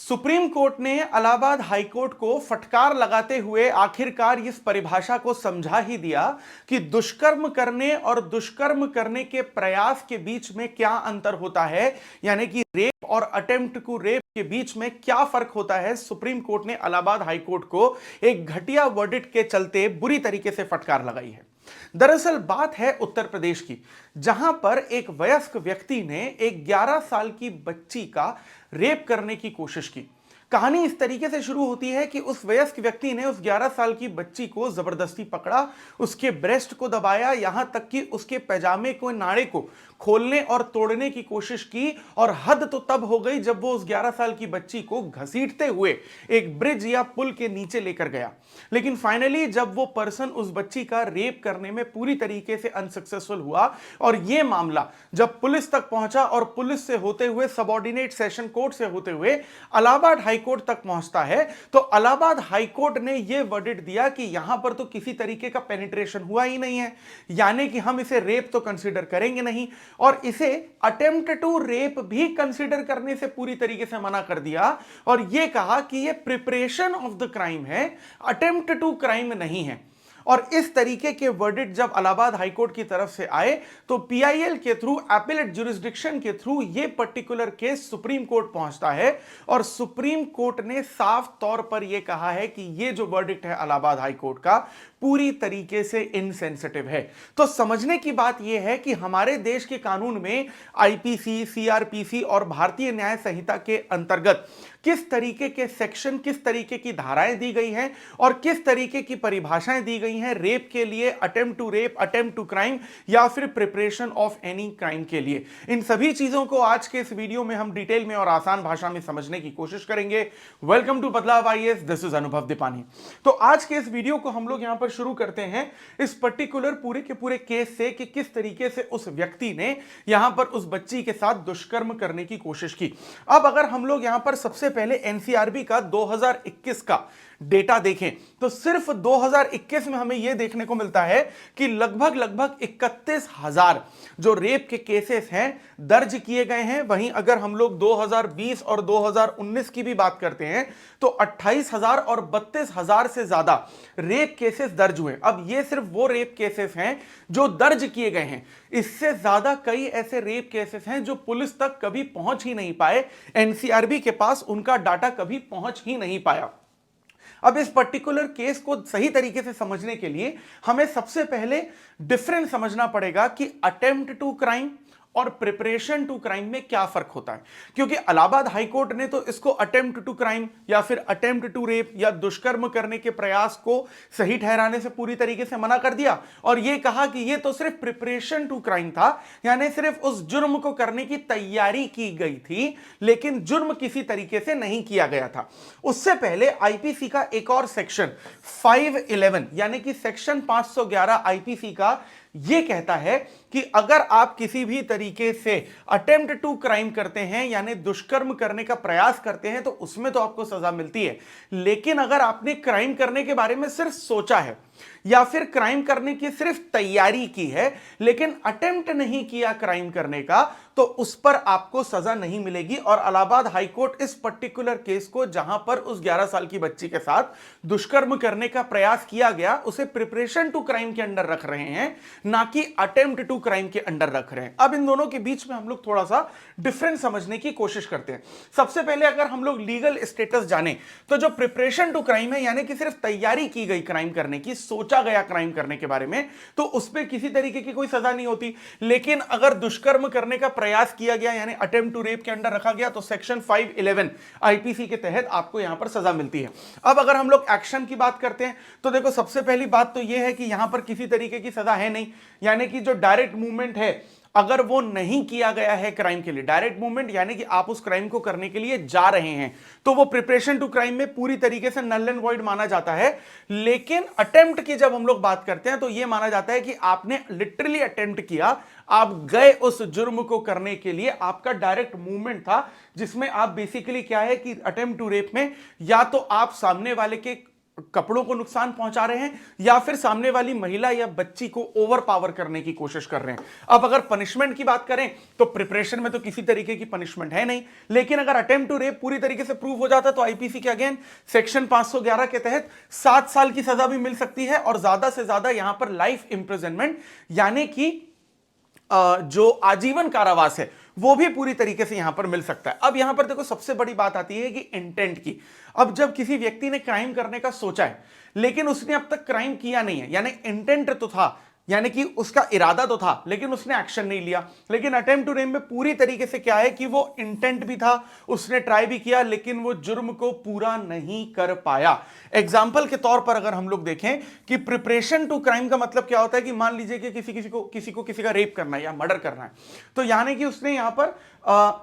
Supreme court ने Allahabad high court को फटकार लगाते हुए आखिरकार इस परिभाषा को समझा ही दिया कि दुष्कर्म करने और दुष्कर्म करने के प्रयास के बीच में क्या अंतर होता है, यानी कि रेप और अटेम्प्ट टू रेप के बीच में क्या फर्क होता है। सुप्रीम कोर्ट ने इलाहाबाद हाई कोर्ट को एक घटिया वर्डिक्ट के चलते बुरी तरीके से फटकार लगाई है। दरअसल बात है उत्तर प्रदेश की, जहां पर एक वयस्क व्यक्ति ने एक 11 साल की बच्ची का रेप करने की कोशिश की। कहानी इस तरीके से शुरू होती है कि उस वयस्क व्यक्ति ने उस 11 साल की बच्ची को जबरदस्ती पकड़ा, उसके ब्रेस्ट को दबाया, यहां तक कि उसके पैजामे को नाड़े को खोलने और तोड़ने की कोशिश की। और हद तो तब हो गई जब वो उस 11 साल की बच्ची को घसीटते हुए एक ब्रिज या पुल के नीचे लेकर गया। लेकिन फाइनली जब वो पर्सन उस बच्ची का रेप करने में पूरी तरीके से अनसक्सेसफुल हुआ और ये मामला जब पुलिस तक पहुंचा और पुलिस से होते हुए सबऑर्डिनेट सेशन कोर्ट से होते हुए इलाहाबाद हाई कोर्ट तक पहुंचता है, तो इलाहाबाद हाई कोर्ट ने यह वर्डिक्ट दिया कि यहां पर तो किसी तरीके का पेनिट्रेशन हुआ ही नहीं है, यानी कि हम इसे रेप तो कंसीडर करेंगे नहीं, और इसे अटेम्प्ट टू रेप भी कंसीडर करने से पूरी तरीके से मना कर दिया और यह कहा कि यह प्रिपरेशन ऑफ द क्राइम है, अटेम्प्ट टू क्राइम नहीं है। और इस तरीके के वर्डिक्ट जब इलाहाबाद हाईकोर्ट की तरफ से आए तो पीआईएल के थ्रू, अपीलेट ज्यूरिसडिक्शन के थ्रू ये पर्टिकुलर केस सुप्रीम कोर्ट पहुंचता है और सुप्रीम कोर्ट ने साफ तौर पर यह कहा है कि ये जो वर्डिक्ट है इलाहाबाद हाईकोर्ट का पूरी तरीके से इनसेंसिटिव है। तो समझने की बात यह है कि हमारे देश के कानून में आईपीसी, सीआरपीसी और भारतीय न्याय संहिता के अंतर्गत किस तरीके के सेक्शन, किस तरीके की धाराएं दी गई हैं और किस तरीके की परिभाषाएं दी गई हैं रेप के लिए, attempt to rape, attempt to crime या फिर प्रिपरेशन ऑफ एनी क्राइम के लिए। इन सभी चीजों को आज के इस वीडियो में हम डिटेल में और आसान भाषा में समझने की कोशिश करेंगे। Welcome to Badlav IAS, this is अनुभव दीपानी। तो आज के इस वीडियो को हम लोग यहां पर शुरू करते हैं इस पर्टिकुलर पूरे के पूरे केस से कि किस तरीके से उस व्यक्ति ने यहां पर उस बच्ची के साथ दुष्कर्म करने की कोशिश की। अब अगर हम लोग यहां पर सबसे पहले एनसीआरबी का 2021 का डेटा देखें तो सिर्फ 2021 में हमें यह देखने को मिलता है कि लगभग 31,000 जो रेप के केसेस हैं दर्ज किए गए हैं। वहीं अगर हम लोग 2020 और 2019 की भी बात करते हैं तो 28,000 और 32,000 से ज्यादा रेप केसेस दर्ज हुए। अब ये सिर्फ वो रेप केसेस हैं जो दर्ज किए गए हैं, इससे ज्यादा कई ऐसे रेप केसेस हैं जो पुलिस तक कभी पहुंच ही नहीं पाए, एनसीआरबी के पास उनका डाटा कभी पहुंच ही नहीं पाया। अब इस पर्टिकुलर केस को सही तरीके से समझने के लिए हमें सबसे पहले डिफरेंस समझना पड़ेगा कि अटेम्प्ट टू क्राइम और प्रिपरेशन टू क्राइम में क्या फर्क होता है, क्योंकि इलाहाबाद हाईकोर्ट ने तो इसको अटेम्प्ट टू क्राइम या फिर अटेम्प्ट टू रेप या दुष्कर्म करने के प्रयास को सही ठहराने से पूरी तरीके से मना कर दिया और यह कहा कि यह तो सिर्फ प्रिपरेशन टू क्राइम था, यानी सिर्फ उस जुर्म को करने की तैयारी की गई थी लेकिन जुर्म किसी तरीके से नहीं किया गया था। उससे पहले आईपीसी का एक और सेक्शन 511 यानी कि सेक्शन 511 आईपीसी का यह कहता है कि अगर आप किसी भी तरीके से अटेम्प्ट टू क्राइम करते हैं यानी दुष्कर्म करने का प्रयास करते हैं तो उसमें तो आपको सजा मिलती है, लेकिन अगर आपने क्राइम करने के बारे में सिर्फ सोचा है या फिर क्राइम करने की सिर्फ तैयारी की है लेकिन अटेम्प्ट नहीं किया क्राइम करने का, तो उस पर आपको सजा नहीं मिलेगी। और इलाहाबाद हाईकोर्ट इस पर्टिकुलर केस को, जहां पर उस 11 साल की बच्ची के साथ दुष्कर्म करने का प्रयास किया गया, उसे प्रिपरेशन टू क्राइम के अंडर रख रहे हैं, ना कि अटेम्प्ट टू क्राइम के अंडर रख रहे हैं। अब इन दोनों के बीच में हम लोग थोड़ा सा डिफरेंस समझने की कोशिश करते हैं। सबसे पहले अगर हम लोग लीगल स्टेटस जाने तो जो प्रिपरेशन टू क्राइम है यानी कि सिर्फ तैयारी की गई क्राइम करने की, सोचा गया क्राइम करने के बारे में, तो उस पर किसी तरीके की कोई सजा नहीं होती। लेकिन अगर दुष्कर्म करने का प्रयास किया गया यानी अटेम्प्ट टू रेप के अंडर रखा गया तो सेक्शन 511 आईपीसी के तहत आपको यहां पर सजा मिलती है। अब अगर हम लोग एक्शन की बात करते हैं तो देखो सबसे पहली बात तो यह है कि यहां पर किसी तरीके की सजा है नहीं, यानी कि जो डायरेक्ट मूवमेंट है अगर वो नहीं किया गया है क्राइम के लिए, डायरेक्ट मूवमेंट यानी कि आप उस क्राइम को करने के लिए जा रहे हैं, तो वो प्रिपरेशन टू क्राइम में पूरी तरीके से नल एंड वॉइड माना जाता है। लेकिन अटेम्प्ट की जब हम लोग बात करते हैं तो ये माना जाता है कि आपने लिटरली अटेम्प्ट किया, आप गए उस जुर्म को करने के लिए, आपका डायरेक्ट मूवमेंट था जिसमें आप बेसिकली क्या है कि अटेम्प्ट टू रेप में या तो आप सामने वाले के कपड़ों को नुकसान पहुंचा रहे हैं या फिर सामने वाली महिला या बच्ची को ओवर पावर करने की कोशिश कर रहे हैं। अब अगर पनिशमेंट की बात करें तो प्रिपरेशन में तो किसी तरीके की पनिशमेंट है नहीं, लेकिन अगर अटेम्प्ट टू रेप पूरी तरीके से प्रूव हो जाता तो आईपीसी के अगेन सेक्शन 511 के तहत 7 साल की सजा भी मिल सकती है और ज्यादा से ज्यादा यहां पर लाइफ इंप्रिजनमेंट यानी कि जो आजीवन कारावास है वो भी पूरी तरीके से यहां पर मिल सकता है। अब यहां पर देखो सबसे बड़ी बात आती है कि इंटेंट की। अब जब किसी व्यक्ति ने क्राइम करने का सोचा है लेकिन उसने अब तक क्राइम किया नहीं है, यानी इंटेंट तो था, यानी कि उसका इरादा तो था लेकिन उसने एक्शन नहीं लिया। लेकिन अटेम्प्ट टू रेप में पूरी तरीके से क्या है कि वो इंटेंट भी था, उसने ट्राई भी किया लेकिन वो जुर्म को पूरा नहीं कर पाया। एग्जाम्पल के तौर पर अगर हम लोग देखें कि प्रिपरेशन टू क्राइम का मतलब क्या होता है कि मान लीजिए कि किसी का रेप करना है या मर्डर करना है, तो यानी कि उसने यहां पर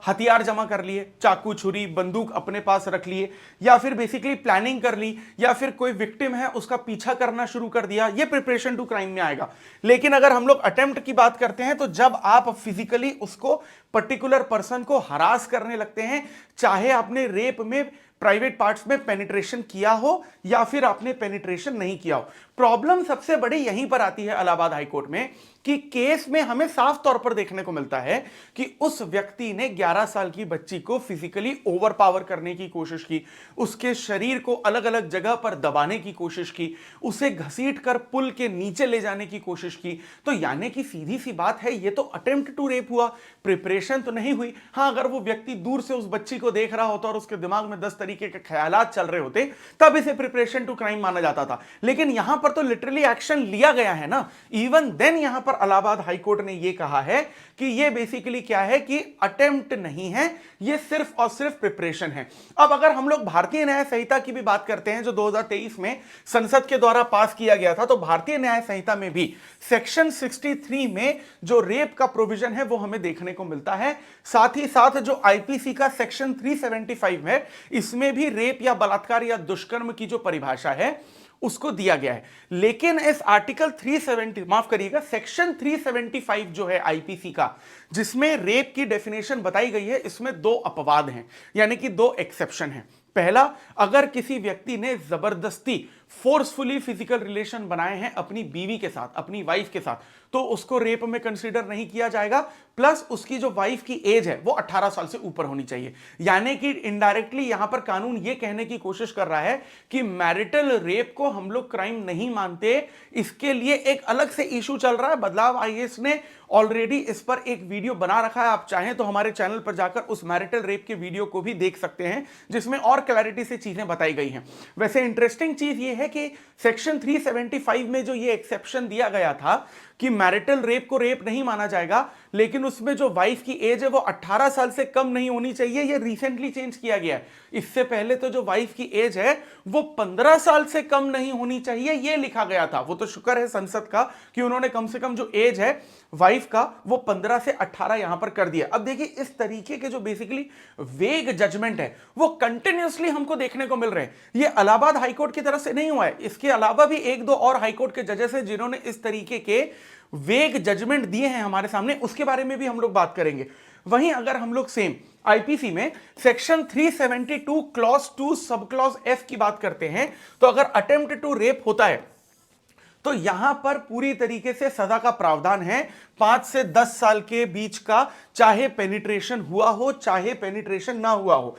हथियार जमा कर लिए, चाकू छुरी बंदूक अपने पास रख लिए, या फिर बेसिकली प्लानिंग कर ली, या फिर कोई विक्टिम है उसका पीछा करना शुरू कर दिया, ये प्रिपरेशन टू क्राइम में आएगा। लेकिन अगर हम लोग अटेम्प्ट की बात करते हैं तो जब आप फिजिकली उसको पर्टिकुलर पर्सन को हरास करने लगते हैं, चाहे आपने रेप में प्राइवेट पार्ट्स में पेनिट्रेशन किया हो या फिर आपने पेनिट्रेशन नहीं किया हो। प्रॉब्लम सबसे बड़ी यहीं पर आती है इलाहाबाद हाईकोर्ट में कि केस में हमें साफ तौर पर देखने को मिलता है कि उस व्यक्ति ने 11 साल की बच्ची को फिजिकली ओवर पावर करने की कोशिश की, उसके शरीर को अलग अलग जगह पर दबाने की कोशिश की, उसे घसीट कर पुल के नीचे ले जाने की कोशिश की। तो यानी कि सीधी सी बात है, ये तो अटेम्प्ट टू रेप हुआ, प्रिपरेशन तो नहीं हुई। हाँ, अगर वो व्यक्ति दूर से उस बच्ची को देख रहा होता और उसके दिमाग में 10 तरीके के ख्यालात चल रहे होते तब इसे प्रिपरेशन टू क्राइम माना जाता था। लेकिन यहां पर तो लिटरली एक्शन लिया गया है ना। इवन देन यहां पर इलाहाबाद हाईकोर्ट ने यह कहा है कि यह बेसिकली क्या है कि अटेम्प्ट नहीं है, यह सिर्फ और सिर्फ प्रिपरेशन है। अब अगर हम लोग भारतीय न्याय संहिता की भी बात करते हैं जो 2023 में संसद के द्वारा पास किया गया था, तो भारतीय न्याय संहिता में भी सेक्शन 63 में जो रेप का प्रोविजन है वो हमें देखने को मिलता है। साथ ही साथ जो आईपीसी का सेक्शन 375 है, इसमें भी रेप या बलात्कार या दुष्कर्म की जो परिभाषा है उसको दिया गया है। लेकिन इस आर्टिकल 370 माफ करिएगा सेक्शन 375 जो है आईपीसी का, जिसमें रेप की डेफिनेशन बताई गई है, इसमें 2 अपवाद हैं, यानी कि 2 एक्सेप्शन हैं। पहला, अगर किसी व्यक्ति ने जबरदस्ती फोर्सफुली फिजिकल रिलेशन बनाए हैं अपनी बीवी के साथ, अपनी वाइफ के साथ, तो उसको रेप में कंसीडर नहीं किया जाएगा। प्लस उसकी जो वाइफ की एज है वो 18 साल से ऊपर होनी चाहिए। यानी कि इनडायरेक्टली यहां पर कानून ये कहने की कोशिश कर रहा है कि मैरिटल रेप को हम लोग क्राइम नहीं मानते। इसके लिए एक अलग से इशू चल रहा है। बदलाव आईएएस ने ऑलरेडी इस पर एक वीडियो बना रखा है, आप चाहें तो हमारे चैनल पर जाकर उस मैरिटल रेप के वीडियो को भी देख सकते हैं, जिसमें और क्लैरिटी से चीजें बताई गई हैं। वैसे इंटरेस्टिंग चीज ये है कि सेक्शन 375 में जो ये एक्सेप्शन दिया गया था कि मैरिटल रेप को रेप नहीं माना जाएगा, लेकिन उसमें जो वाइफ की एज है वो 18 साल से कम नहीं होनी चाहिए, ये रिसेंटली चेंज किया गया है। इससे पहले तो जो वाइफ की एज है वो 15 साल से कम नहीं होनी चाहिए, ये लिखा गया था। वो तो शुक्र है संसद का कि उन्होंने कम से कम जो एज है वाइफ का वो 15 से 18 यहां पर कर दिया। अब देखिए, इस तरीके के जो बेसिकली वेग जजमेंट है वो कंटिन्यूअसली हमको देखने को मिल रहे हैं। ये इलाहाबाद हाईकोर्ट की तरफ से नहीं हुआ है, इसके अलावा भी 1-2 और हाईकोर्ट के जजेस हैं जिन्होंने इस तरीके के वेग जजमेंट दिए हैं हमारे सामने, उसके बारे में भी हम लोग बात करेंगे। वहीं अगर हम लोग सेम आईपीसी में section 372 clause 2 sub clause F की बात करते हैं, तो अगर अटेम्प्ट टू रेप होता है तो यहां पर पूरी तरीके से सजा का प्रावधान है 5 से 10 साल के बीच का, चाहे पेनिट्रेशन हुआ हो चाहे पेनिट्रेशन ना हुआ हो।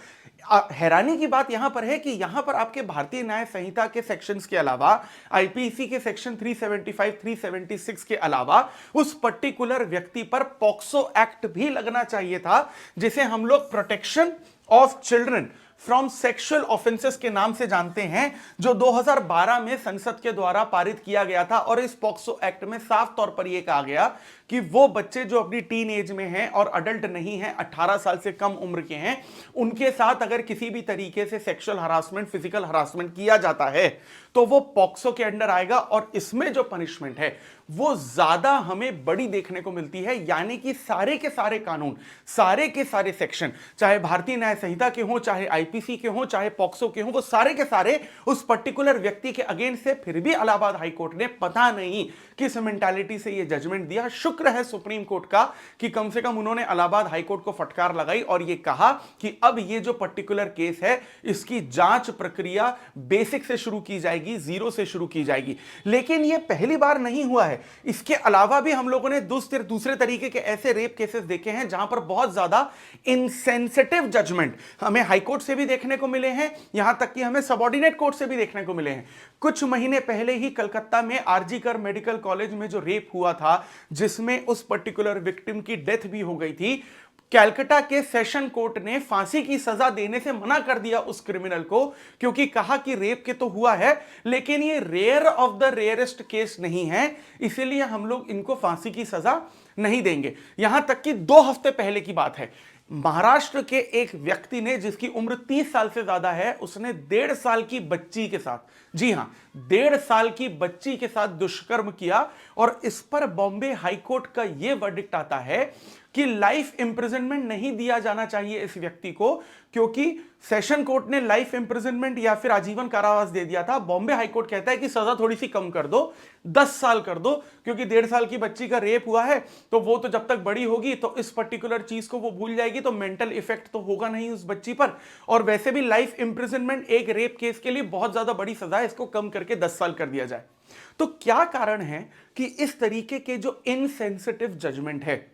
हैरानी की बात यहां पर है कि यहां पर आपके भारतीय न्याय संहिता के सेक्शंस के अलावा आईपीसी के सेक्शन 375, 376 के अलावा उस पर्टिकुलर व्यक्ति पर पॉक्सो एक्ट भी लगना चाहिए था, जिसे हम लोग protection of children from sexual offences के नाम से जानते हैं, जो 2012 में संसद के द्वारा पारित किया गया था। और इस पॉक्सो एक्ट में साफ तौर पर यह कहा गया कि वो बच्चे जो अपनी टीन एज में हैं और अडल्ट नहीं हैं, 18 साल से कम उम्र के हैं, उनके साथ अगर किसी भी तरीके से सेक्सुअल हरासमेंट, फिजिकल हरासमेंट किया जाता है तो वो पॉक्सो के अंडर आएगा। और इसमें जो पनिशमेंट है वो ज्यादा हमें बड़ी देखने को मिलती है। यानी कि सारे के सारे कानून, सारे के सारे सेक्शन, चाहे भारतीय न्याय संहिता के हों, चाहे आईपीसी के हों, चाहे पॉक्सो के हों, वो सारे के सारे उस पर्टिकुलर व्यक्ति के अगेंस्ट से। फिर भी इलाहाबाद हाईकोर्ट ने पता नहीं किस मेंटालिटी से ये जजमेंट दिया। शुक्र शुक्र है सुप्रीम कोर्ट का कि कम से कम उन्होंने इलाहाबाद हाईकोर्ट को फटकार लगाई और यह कहा कि अब ये जो पर्टिकुलर केस है इसकी जांच प्रक्रिया बेसिक से शुरू की जाएगी, जीरो से शुरू की जाएगी। लेकिन यह पहली बार नहीं हुआ है, इसके अलावा भी हम लोगों ने दूसरे तरीके के ऐसे रेप केसेस देखे हैं जहां पर बहुत ज्यादा इनसेंसिटिव जजमेंट हमें हाईकोर्ट से भी देखने को मिले हैं, यहां तक कि हमें सबऑर्डिनेट कोर्ट से भी देखने को मिले हैं। कुछ महीने पहले ही कलकत्ता में आरजी कर मेडिकल कॉलेज में जो रेप हुआ था, जिसमें उस पर्टिकुलर विक्टिम की डेथ भी हो गई थी, कलकत्ता के सेशन कोर्ट ने फांसी की सजा देने से मना कर दिया उस क्रिमिनल को, क्योंकि कहा कि रेप के तो हुआ है लेकिन ये rare of the rarest case नहीं है, इसीलिए हम लोग इनको फांसी की सजा नहीं देंगे। यहां तक कि 2 हफ्ते पहले की बात है, महाराष्ट्र के एक व्यक्ति ने, जिसकी उम्र 30 साल से ज्यादा है, उसने 1.5 साल की बच्ची के साथ, जी हां 1.5 साल की बच्ची के साथ दुष्कर्म किया और इस पर बॉम्बे हाईकोर्ट का यह वर्डिक्ट आता है कि लाइफ इंप्रिजनमेंट नहीं दिया जाना चाहिए इस व्यक्ति को, क्योंकि सेशन कोर्ट ने लाइफ इंप्रिजनमेंट या फिर आजीवन कारावास दे दिया था। बॉम्बे हाईकोर्ट कहता है कि सजा थोड़ी सी कम कर दो, 10 साल कर दो, क्योंकि 1.5 साल की बच्ची का रेप हुआ है तो वो तो जब तक बड़ी होगी तो इस पर्टिकुलर चीज को वो भूल जाएगी, तो मेंटल इफेक्ट तो होगा नहीं उस बच्ची पर, और वैसे भी लाइफ इंप्रिजनमेंट एक रेप केस के लिए बहुत ज्यादा बड़ी सजा है, इसको कम करके 10 साल कर दिया जाए। तो क्या कारण है कि इस तरीके के जो इनसेंसिटिव जजमेंट है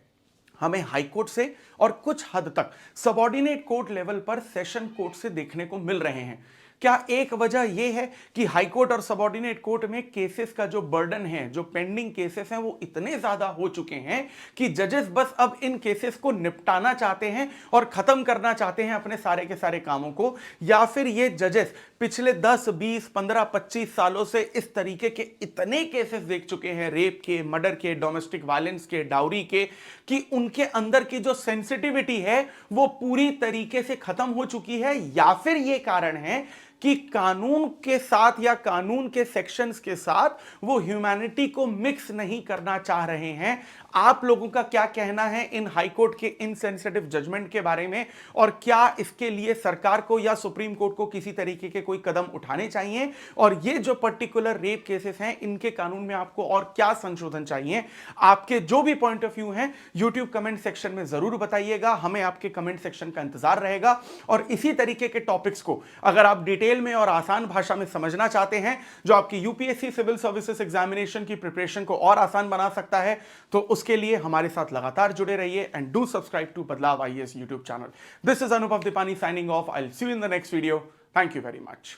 हमें हाई कोर्ट से और कुछ हद तक सबऑर्डिनेट कोर्ट लेवल पर सेशन कोर्ट से देखने को मिल रहे हैं? क्या एक वजह यह है कि हाई कोर्ट और सबऑर्डिनेट कोर्ट में केसेस का जो बर्डन है, जो पेंडिंग केसेस हैं, वो इतने ज्यादा हो चुके हैं कि जजेस बस अब इन केसेस को निपटाना चाहते हैं और खत्म करना चाहते हैं अपने सारे के सारे कामों को? या फिर ये जजेस पिछले 10, 20, 15, 25 सालों से इस तरीके के इतने केसेस देख चुके हैं, रेप के, मर्डर के, डोमेस्टिक वायलेंस के, डाउरी के, कि उनके अंदर की जो सेंसिटिविटी है वो पूरी तरीके से खत्म हो चुकी है? या फिर ये कारण है कि कानून के साथ या कानून के सेक्शंस के साथ वो ह्यूमैनिटी को मिक्स नहीं करना चाह रहे हैं? आप लोगों का क्या कहना है इन हाईकोर्ट के इनसेंसिटिव जजमेंट के बारे में, और क्या इसके लिए सरकार को या सुप्रीम कोर्ट को किसी तरीके के कोई कदम उठाने चाहिए? और ये जो पर्टिकुलर रेप केसेस हैं, इनके कानून में आपको और क्या संशोधन चाहिए? आपके जो भी पॉइंट ऑफ व्यू हैं यूट्यूब कमेंट सेक्शन में जरूर बताइएगा, हमें आपके कमेंट सेक्शन का इंतजार रहेगा। और इसी तरीके के टॉपिक्स को अगर आप डिटेल में और आसान भाषा में समझना चाहते हैं, जो आपकी यूपीएससी सिविल सर्विसेज एग्जामिनेशन की प्रिपरेशन को और आसान बना सकता है, तो उसके लिए हमारे साथ लगातार जुड़े रहिए and do subscribe to Badlav IAS YouTube channel. This is Anupam Deepani signing off. I will see you in the next video. Thank you very much.